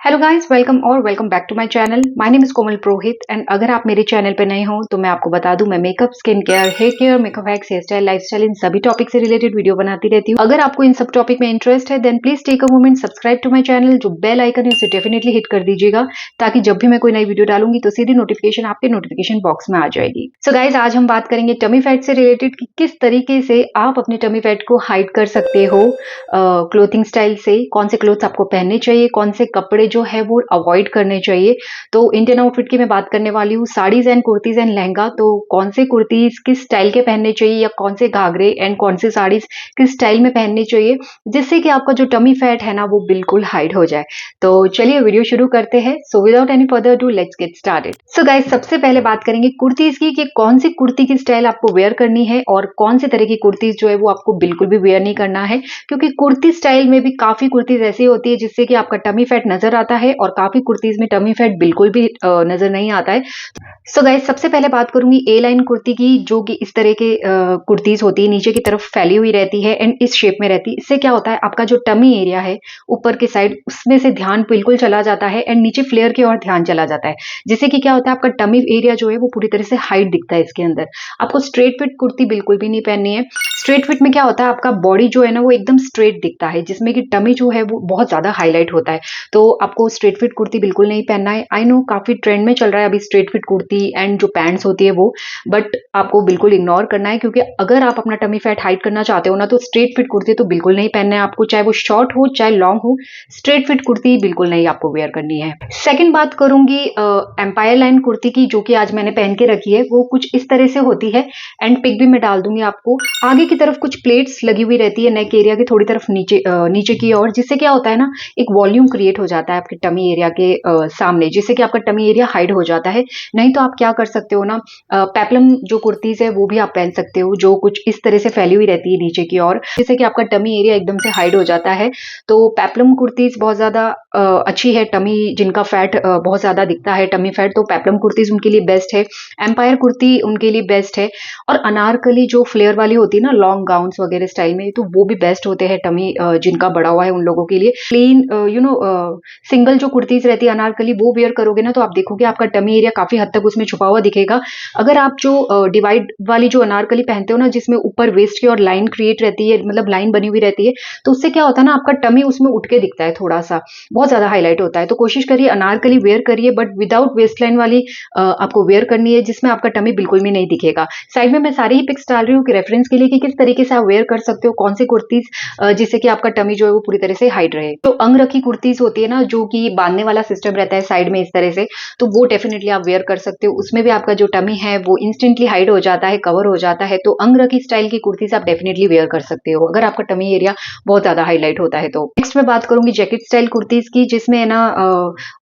Hello guys, welcome back to my channel. My name is Komal Purohit and अगर आप मेरे channel पे नए हो तो मैं आपको बता दूं, मैं makeup, skin care, hair care, makeup hacks, hair style, lifestyle इन सभी टॉपिक से रिलेटेड वीडियो बनाती रहती हूँ। अगर आपको इन सब टॉपिक में इंटरेस्ट है then please take a moment, subscribe to my channel. जो बेल आइकन है उसे डेफिनेटली हिट कर दीजिएगा ताकि जब भी मैं कोई नई वीडियो डालूंगी तो सीधी नोटिफिकेशन आपके नोटिफिकेशन बॉक्स में आ जाएगी। सो गाइज, आज हम बात करेंगे टमी फैट से रिलेटेड कि किस तरीके से आप अपने टमी फैट को हाइड कर सकते हो क्लोथिंग स्टाइल से। कौन से क्लोथ्स आपको पहनने चाहिए, कौन से कपड़े जो है वो अवॉइड करने चाहिए। तो इंडियन आउटफिट की मैं बात करने वाली हूँ, साड़ीज एंड कुर्तीज एंड लहंगा। तो कौन से कुर्तीज किस स्टाइल के पहनने चाहिए या कौन से घाघरे एंड कौन से साड़ीज किस स्टाइल में पहननी चाहिए जिससे कि आपका जो टमी फैट है ना वो बिल्कुल हाइड हो जाए। तो चलिए वीडियो शुरू करते हैं। So without any further do let's get started. So guys, सबसे पहले बात करेंगे कुर्तीज की कि कौन सी कुर्ती की स्टाइल आपको वेयर करनी है और कौन से तरह की कुर्तीज जो है वो आपको बिल्कुल भी वेयर नहीं करना है, क्योंकि कुर्ती स्टाइल में भी काफी कुर्तीज ऐसी होती है जिससे कि आपका टमी फैट नजर आता है और काफी कुर्तीज में टमी फैट बिल्कुल भी नजर नहीं आता है। सो गाइस, सबसे पहले बात करूंगी ए लाइन कुर्ती की, जो कि इस तरह के कुर्तीज होती है, नीचे की तरफ फैली हुई रहती है एंड इस शेप में रहती है। इससे क्या होता है, आपका जो टमी एरिया है ऊपर की साइड उसमें से ध्यान बिल्कुल चला जाता है एंड नीचे फ्लेयर की ओर ध्यान चला जाता है, जिससे कि क्या होता है आपका टमी एरिया जो है वो पूरी तरह से हाइट दिखता है इसके अंदर। आपको स्ट्रेट फिट कुर्ती बिल्कुल भी नहीं पहननी है। स्ट्रेट फिट में क्या होता है, आपका बॉडी जो है ना वो एकदम स्ट्रेट दिखता है, जिसमें कि टमी जो है वो बहुत ज्यादा हाईलाइट होता है। तो आपको स्ट्रेट फिट कुर्ती बिल्कुल नहीं पहनना है। आई नो काफी ट्रेंड में चल रहा है अभी स्ट्रेट फिट कुर्ती एंड जो पैंट्स होती है वो, बट आपको बिल्कुल इग्नोर करना है, क्योंकि अगर आप अपना टमी फैट हाइड करना चाहते हो ना तो स्ट्रेट फिट कुर्ती तो बिल्कुल नहीं पहनना है आपको, चाहे वो शॉर्ट हो चाहे लॉन्ग हो। स्ट्रेट फिट कुर्ती बिल्कुल नहीं आपको वेयर करनी है। सेकंड बात करूंगी एम्पायर लाइन कुर्ती की, जो कि आज मैंने पहन के रखी है। वो कुछ इस तरह से होती है एंड पिक भी मैं डाल दूंगी आपको। आगे की तरफ कुछ प्लेट्स लगी हुई रहती है नेक एरिया की थोड़ी तरफ नीचे की ओर, जिससे क्या होता है ना एक वॉल्यूम क्रिएट हो जाता है आपके टमी एरिया के सामने, जिससे कि आपका टमी एरिया हाइड हो जाता है। नहीं तो आप क्या कर सकते हो ना, पेप्लम जो कुर्तीज है वो भी आप पहन सकते हो, जो कुछ इस तरह से फैली हुई रहती है नीचे की ओर, जिससे कि आपका टमी एरिया एकदम से हाइड हो जाता है। तो पेप्लम कुर्तीज बहुत ज्यादा अच्छी है। टमी जिनका फैट बहुत ज्यादा दिखता है टमी फैट, तो पेप्लम कुर्तीज उनके लिए बेस्ट है। एम्पायर कुर्ती उनके लिए बेस्ट है। और अनारकली जो फ्लेयर वाली होती है ना लॉन्ग गाउन्स वगैरह स्टाइल में, तो वो भी बेस्ट होते हैं टमी जिनका बड़ा हुआ है उन लोगों के लिए। प्लेन सिंगल जो कुर्तीज रहती है अनारकली, वो वेयर करोगे ना तो आप देखोगे आपका टमी एरिया काफी हद तक उसमें छुपा हुआ दिखेगा। अगर आप जो डिवाइड वाली जो अनारकली पहनते हो ना, जिसमें ऊपर वेस्ट की और लाइन क्रिएट रहती है, मतलब लाइन बनी हुई रहती है, तो उससे क्या होता है ना आपका टमी उसमें उठ के दिखता है, थोड़ा सा बहुत ज्यादा हाईलाइट होता है। तो कोशिश करिए अनारकली वेयर करिए, बट विदाउट वेस्ट लाइन वाली आपको वेयर करनी है, जिसमें आपका टमी बिल्कुल भी नहीं दिखेगा। साइड में मैं सारी ही पिक्स डाल रही हूँ कि रेफरेंस के लिए कि किस तरीके से आप वेयर कर सकते हो कौन सी कुर्तीज, जिससे कि आपका टमी जो है वो पूरी तरह से हाइड रहे। तो अंग रखी कुर्तीज होती है ना, जो कि बांधने वाला सिस्टम रहता है साइड में इस तरह से, तो वो डेफिनेटली आप वेयर कर सकते हो। उसमें भी आपका जो टमी है वो इंस्टेंटली हाइड हो जाता है, कवर हो जाता है। तो अंग रखी स्टाइल की कुर्तीज आप डेफिनेटली वेयर कर सकते हो अगर आपका टमी एरिया बहुत ज्यादा हाईलाइट होता है। तो नेक्स्ट मैं बात करूंगी जैकेट स्टाइल कुर्तीज की, जिसमें है ना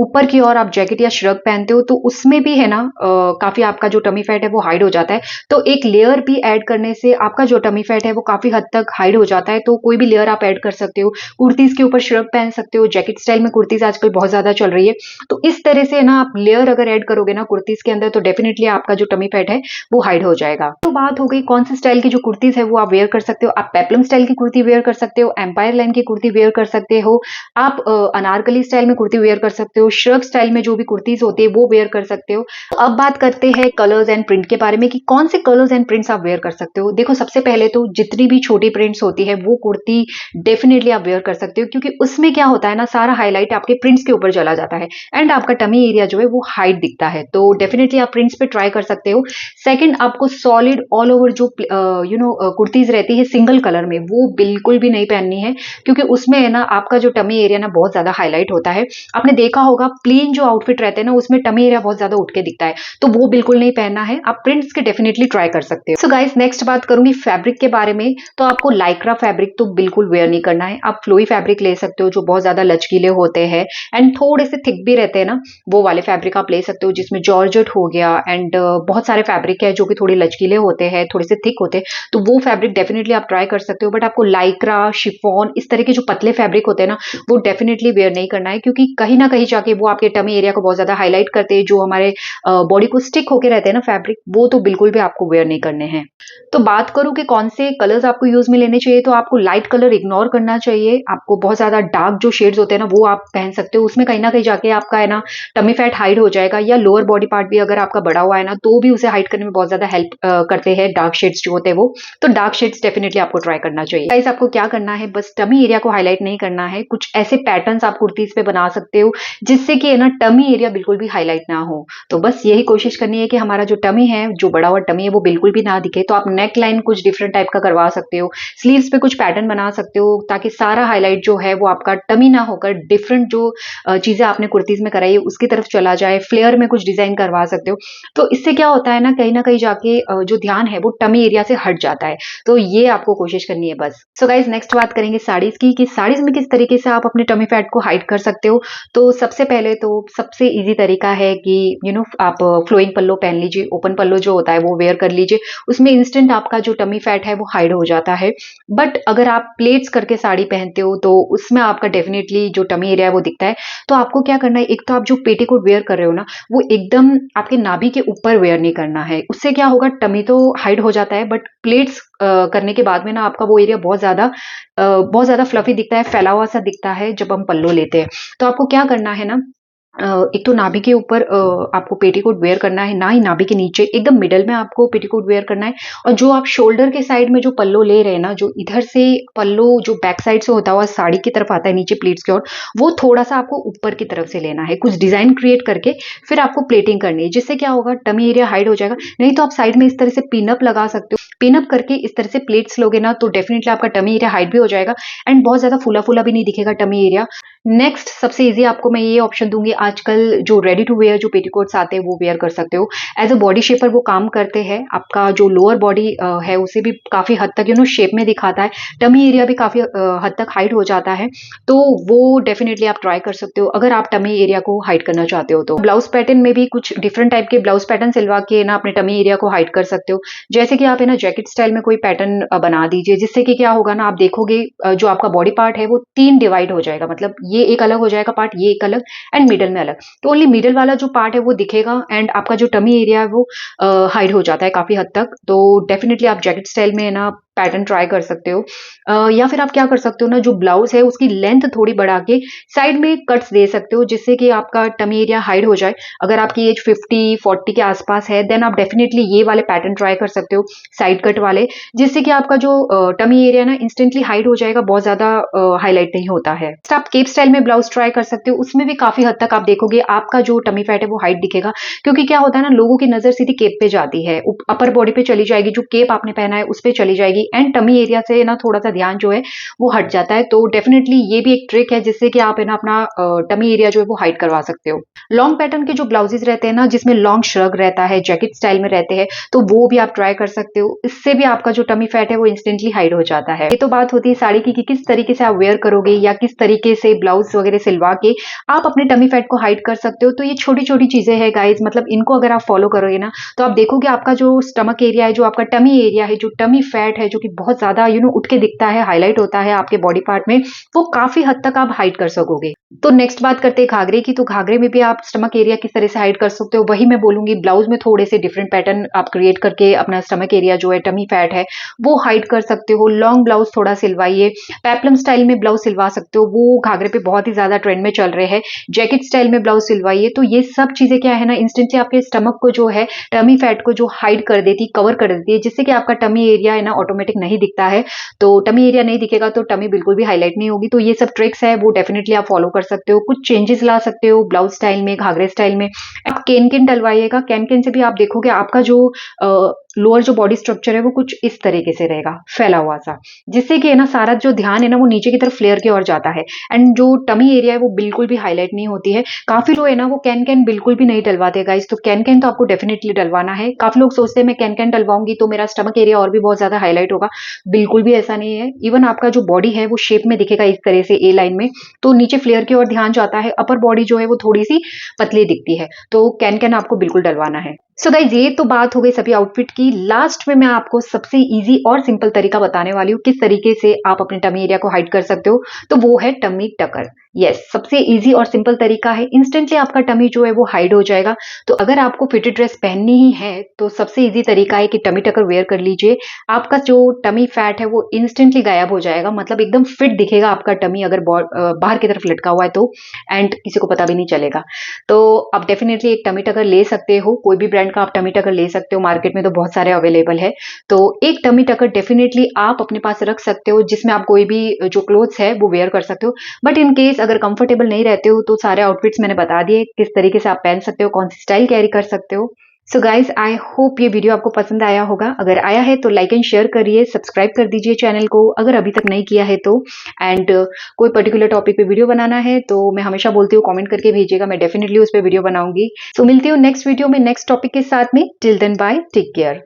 ऊपर की ओर आप जैकेट या श्रग पहनते हो, तो उसमें भी है ना काफी आपका जो टमी फैट है वो हाइड हो जाता है। तो एक लेयर भी ऐड करने से आपका जो टमी फैट है वो काफी हद तक हाइड हो जाता है। तो कोई भी लेयर आप ऐड कर सकते हो, कुर्तीज के ऊपर श्रग पहन सकते हो। जैकेट स्टाइल में कुर्तीज आजकल बहुत ज्यादा चल रही है, तो इस तरह से ना आप लेयर अगर ऐड करोगे ना कुर्तीज के अंदर, तो डेफिनेटली आपका जो टमी फैट है वो हाइड हो जाएगा। तो बात हो गई कौन सी स्टाइल की जो कुर्तीज है वो आप वेयर कर सकते हो। आप पेप्लम स्टाइल की कुर्ती वेयर कर सकते हो, एम्पायर लाइन की कुर्ती वेयर कर सकते हो, आप अनारकली स्टाइल में कुर्ती वेयर कर सकते हो, श्रग स्टाइल में जो भी कुर्तीज होती है वो वेयर कर सकते हो। अब बात करते हैं कलर्स एंड प्रिंट के बारे में कि कौन से कलर्स एंड प्रिंट्स आप वेयर कर सकते हो। देखो, सबसे पहले तो जितनी भी छोटी प्रिंट्स होती है वो कुर्ती डेफिनेटली आप वेयर कर सकते हो, क्योंकि उसमें क्या होता है ना सारा हाईलाइट आपके प्रिंट्स के ऊपर चला जाता है एंड आपका टमी एरिया जो है वो हाइट दिखता है। तो डेफिनेटली आप प्रिंट्स पे ट्राई कर सकते हो। सेकंड, आपको सॉलिड ऑल ओवर जो कुर्तीज रहती है सिंगल कलर में, वो बिल्कुल भी नहीं पहननी है, क्योंकि उसमें है ना आपका जो टमी एरिया ना बहुत ज्यादा हाईलाइट होता है। आपने देखा होगा प्लेन जो आउटफिट रहते हैं ना उसमें टमी एरिया बहुत ज्यादा उठ के दिखता है, तो वो बिल्कुल नहीं पहनना है। आप प्रिंट्स के डेफिनेटली ट्राई कर सकते हो। सो गाइस, नेक्स्ट बात करूंगी फैब्रिक के बारे में। तो आपको लाइक्रा फैब्रिक तो बिल्कुल वेयर नहीं करना है। आप फ्लोई फैब्रिक ले सकते हो जो बहुत ज्यादा लचकीले होते हैं एंड थोड़े से थिक भी रहते हैं ना, वो वाले फैब्रिक आप ले सकते हो, जिसमें जॉर्जेट हो गया एंड बहुत सारे फैब्रिक है जो कि थोड़े लचकीले होते हैं, थोड़े से थिक होते हैं, तो वो फैब्रिक डेफिनेटली आप ट्राई कर सकते हो। बट आपको लाइक्रा, शिफॉन, इस तरह के जो पतले फैब्रिक होते हैं ना वो डेफिनेटली वेयर नहीं करना है, क्योंकि कहीं ना कहीं जाके वो आपके टमी एरिया को बहुत ज्यादा हाईलाइट करते हैं। जो हमारे बॉडी को स्टिक होके रहते हैं ना फैब्रिक, वो तो बिल्कुल भी आपको वेयर नहीं करने हैं। तो बात करूं कि कौन से कलर्स आपको यूज में लेने चाहिए, तो आपको लाइट कलर इग्नोर करना चाहिए। आपको बहुत ज्यादा डार्क जो शेड्स होते हैं ना वो आप पहन पहन सकते हो, उसमें कहीं ना कहीं जाके आपका है ना टमी फैट हाइड हो जाएगा, या लोअर बॉडी पार्ट भी अगर आपका बड़ा हुआ है ना तो भी उसे हाइड करने में बहुत ज्यादा हेल्प करते हैं डार्क शेड्स जो होते हैं वो। तो डार्क शेड्स डेफिनेटली आपको ट्राई करना चाहिए। गाइस आपको क्या करना है, बस टमी एरिया को हाईलाइट नहीं करना है, कुछ ऐसे पैटर्न्स आप कुर्तीज पे बना सकते हो जिससे कि है ना टमी एरिया बिल्कुल भी हाईलाइट ना हो। तो बस यही कोशिश करनी है कि हमारा जो टमी है, जो बड़ा हुआ टमी है, वो बिल्कुल भी ना दिखे। तो आप नेक लाइन कुछ डिफरेंट टाइप का करवा सकते हो, स्लीव्स पे कुछ पैटर्न बना सकते हो, ताकि सारा हाईलाइट जो है वो आपका टमी ना होकर डिफरेंट जो चीजें आपने कुर्तीज में कराई है उसकी तरफ चला जाए। फ्लेयर में कुछ डिजाइन करवा सकते हो। तो इससे क्या होता है ना कहीं जाके जो ध्यान है वो टमी एरिया से हट जाता है। तो ये आपको कोशिश करनी है बस। सो गाइज नेक्स्ट बात करेंगे साड़ीज की, कि साड़ीज में किस तरीके से आप अपने टमी फैट को हाइड कर सकते हो। तो सबसे पहले तो सबसे इजी तरीका है कि आप फ्लोइंग पल्लो पहन लीजिए, ओपन पल्लो जो होता है वो वेयर कर लीजिए, उसमें इंस्टेंट आपका जो टमी फैट है वो हाइड हो जाता है। बट अगर आप प्लेट्स करके साड़ी पहनते हो तो उसमें आपका डेफिनेटली जो टमी एरिया है वो दिखता है। तो आपको क्या करना है, एक तो आप जो पेटीकोट वेयर कर रहे हो ना वो एकदम आपके नाभि के ऊपर वेयर नहीं करना है, उससे क्या होगा टमी तो हाइड हो जाता है बट प्लेट्स करने के बाद में ना आपका वो एरिया बहुत ज्यादा फ्लफी दिखता है, फैला हुआ सा दिखता है जब हम पल्लो लेते हैं। तो आपको क्या करना है ना, एक तो नाभि के ऊपर आपको पेटीकोट वेयर करना है, ना ही नाभि के नीचे, एकदम मिडल में आपको पेटीकोट वेयर करना है। और जो आप शोल्डर के साइड में जो पल्लो ले रहे हैं ना, जो इधर से पल्लो जो बैक साइड से होता हुआ साड़ी की तरफ आता है नीचे प्लीट्स की ओर, वो थोड़ा सा आपको ऊपर की तरफ से लेना है, कुछ डिजाइन क्रिएट करके फिर आपको प्लेटिंग करनी है, जिससे क्या होगा टमी एरिया हाइड हो जाएगा। नहीं तो आप साइड में इस तरह से पिनअप लगा सकते हो, पिनअप करके इस तरह से प्लेट्स लोगे ना तो डेफिनेटली आपका टमी एरिया हाइड भी हो जाएगा एंड बहुत ज्यादा फूला फूला भी नहीं दिखेगा टमी एरिया। नेक्स्ट सबसे इजी आपको मैं ये ऑप्शन दूंगी, आजकल जो रेडी टू वेयर जो पेटीकोट्स आते हैं वो वेयर कर सकते हो। एज अ बॉडी शेपर वो काम करते हैं, आपका जो लोअर बॉडी है उसे भी काफी हद तक शेप में दिखाता है, टमी एरिया भी काफी हद तक हाइड हो जाता है। तो वो डेफिनेटली आप ट्राई कर सकते हो अगर आप टमी एरिया को हाइड करना चाहते हो। तो ब्लाउज पैटर्न में भी कुछ डिफरेंट टाइप के ब्लाउज पैटर्न सिलवा के ना अपने टमी एरिया को हाइड कर सकते हो। जैसे कि आप है ना जैकेट स्टाइल में कोई पैटर्न बना दीजिए, जिससे कि क्या होगा ना, आप देखोगे जो आपका बॉडी पार्ट है वो 3 डिवाइड हो जाएगा, मतलब ये एक अलग हो जाएगा पार्ट, ये एक अलग एंड मिडल में अलग। तो ओनली मिडल वाला जो पार्ट है वो दिखेगा एंड आपका जो टमी एरिया है वो हाइड हो जाता है काफी हद तक। तो डेफिनेटली आप जैकेट स्टाइल में ना पैटर्न ट्राई कर सकते हो। या फिर आप क्या कर सकते हो ना, जो ब्लाउज है उसकी लेंथ थोड़ी बढ़ा के साइड में कट्स दे सकते हो, जिससे कि आपका टमी एरिया हाइड हो जाए। अगर आपकी एज 50-40 के आसपास है देन आप डेफिनेटली ये वाले पैटर्न ट्राई कर सकते हो, साइड कट वाले, जिससे कि आपका जो टमी एरिया ना इंस्टेंटली हाइड हो जाएगा, बहुत ज्यादा हाईलाइट नहीं होता है। तो आप केप स्टाइल में ब्लाउज ट्राई कर सकते हो, उसमें भी काफी हद तक आप देखोगे आपका जो टमी फैट है वो हाइड दिखेगा, क्योंकि क्या होता है ना, लोगों की नजर सीधी केप पे जाती है, अपर बॉडी पे चली जाएगी, जो केप आपने पहना है उस पे चली जाएगी एंड टमी एरिया से ना थोड़ा सा ध्यान जो है वो हट जाता है। तो डेफिनेटली ये भी एक ट्रिक है जिससे कि आप है ना अपना टमी एरिया जो है वो हाइड करवा सकते हो। लॉन्ग पैटर्न के जो ब्लाउजेज रहते हैं ना, जिसमें लॉन्ग श्रग रहता है, जैकेट स्टाइल में रहते हैं, तो वो भी आप ट्राई कर सकते हो। इससे भी आपका जो टमी फैट है वो इंस्टेंटली हाइड हो जाता है। ये तो बात होती है साड़ी की कि किस तरीके से आप वेयर करोगे या किस तरीके से ब्लाउज वगैरह सिलवा के आप अपने टमी फैट को हाइड कर सकते हो। तो ये छोटी छोटी चीजें हैं गाइज, मतलब इनको अगर आप फॉलो करोगे ना तो आप देखोगे आपका जो स्टमक एरिया है, जो आपका टमी एरिया है, जो टमी फैट है, जो कि बहुत ज्यादा उठ के दिखता है, हाईलाइट होता है आपके बॉडी पार्ट में, वो काफी हद तक आप हाइड कर सकोगे। तो नेक्स्ट बात करते हैं घाघरे की। तो घाघरे में भी आप स्टमक एरिया किस तरह से हाइड कर सकते हो वही मैं बोलूंगी। ब्लाउज में थोड़े से डिफरेंट पैटर्न आप क्रिएट करके अपना स्टमक एरिया जो है टमी फैट है वो हाइड कर सकते हो। लॉन्ग ब्लाउज थोड़ा सिलवाइए, पेप्लम स्टाइल में ब्लाउज सिलवा सकते हो, वो घाघरे पे बहुत ही ज्यादा ट्रेंड में चल रहे हैं। जैकेट स्टाइल में ब्लाउज सिलवाइए। तो ये सब चीजें क्या है ना, इंस्टेंटली आपके स्टमक को जो है टमी फैट को जो हाइड कर देती, कवर कर देती है, जिससे कि आपका टमी एरिया है ना ऑटोमेटिक नहीं दिखता है। तो टमी एरिया नहीं दिखेगा तो टमी बिल्कुल भी हाईलाइट नहीं होगी। तो ये सब ट्रिक्स है वो डेफिनेटली आप फॉलो कर सकते हो, कुछ चेंजेस ला सकते हो ब्लाउज स्टाइल में, घाघरे स्टाइल में। आप कैन कैन डलवाइएगा, कैन कैन से भी आप देखोगे आपका जो लोअर जो बॉडी स्ट्रक्चर है वो कुछ इस तरीके से रहेगा, फैला हुआ सा, जिससे कि है ना सारा जो ध्यान है ना वो नीचे की तरफ फ्लेयर की ओर जाता है एंड जो टमी एरिया है वो बिल्कुल भी हाईलाइट नहीं होती है। काफी लोग है ना वो कैन कैन बिल्कुल भी नहीं डलवाते गाइस, तो कैन कैन तो आपको डेफिनेटली डलवाना है। काफी लोग सोचते हैं मैं कैन कैन डलवाऊंगी तो मेरा स्टमक एरिया और भी बहुत ज्यादा हाईलाइट होगा, बिल्कुल भी ऐसा नहीं है। इवन आपका जो बॉडी है वो शेप में दिखेगा इस तरह से ए लाइन में, तो नीचे फ्लेयर की ओर ध्यान जाता है, अपर बॉडी जो है वो थोड़ी सी पतली दिखती है। तो कैन कैन आपको बिल्कुल डलवाना है। सो गाइज ये तो बात हो गई सभी आउटफिट की। लास्ट में मैं आपको सबसे इजी और सिंपल तरीका बताने वाली हूँ किस तरीके से आप अपने टमी एरिया को हाइड कर सकते हो, तो वो है टमी टकर। यस, सबसे ईज़ी और सिंपल तरीका है, इंस्टेंटली आपका टमी जो है वो हाइड हो जाएगा। तो अगर आपको फिटेड ड्रेस पहननी ही है, तो सबसे ईज़ी तरीका है कि टमी टकर वेयर कर लीजिए। आपका जो टमी फैट है वो इंस्टेंटली गायब हो जाएगा, मतलब एकदम फिट दिखेगा आपका टमी अगर बाहर की तरफ लटका हुआ है तो, एंड किसी को पता भी नहीं चलेगा। तो आप डेफिनिटली एक टमी टकर ले सकते हो, कोई भी ब्रांड का आप टमी टकर ले सकते हो, मार्केट में तो बहुत सारे अवेलेबल है। तो एक टमी टकर डेफिनिटली आप अपने पास रख सकते हो, जिसमें आप कोई भी जो क्लोथ्स है वो वेयर कर सकते हो। बट इन केस अगर कंफर्टेबल नहीं रहते हो तो सारे आउटफिट्स मैंने बता दिए किस तरीके से आप पहन सकते हो, कौन सी स्टाइल कैरी कर सकते हो। सो गाइज, आई होप ये वीडियो आपको पसंद आया होगा। अगर आया है तो लाइक एंड शेयर करिए, सब्सक्राइब कर दीजिए चैनल को अगर अभी तक नहीं किया है तो। एंड कोई पर्टिकुलर टॉपिक पे वीडियो बनाना है तो मैं हमेशा बोलती हूँ कमेंट करके भेजिएगा, मैं डेफिनेटली उस पर वीडियो बनाऊंगी। सो मिलती हूँ नेक्स्ट वीडियो में नेक्स्ट टॉपिक के साथ में। Till then bye, take care.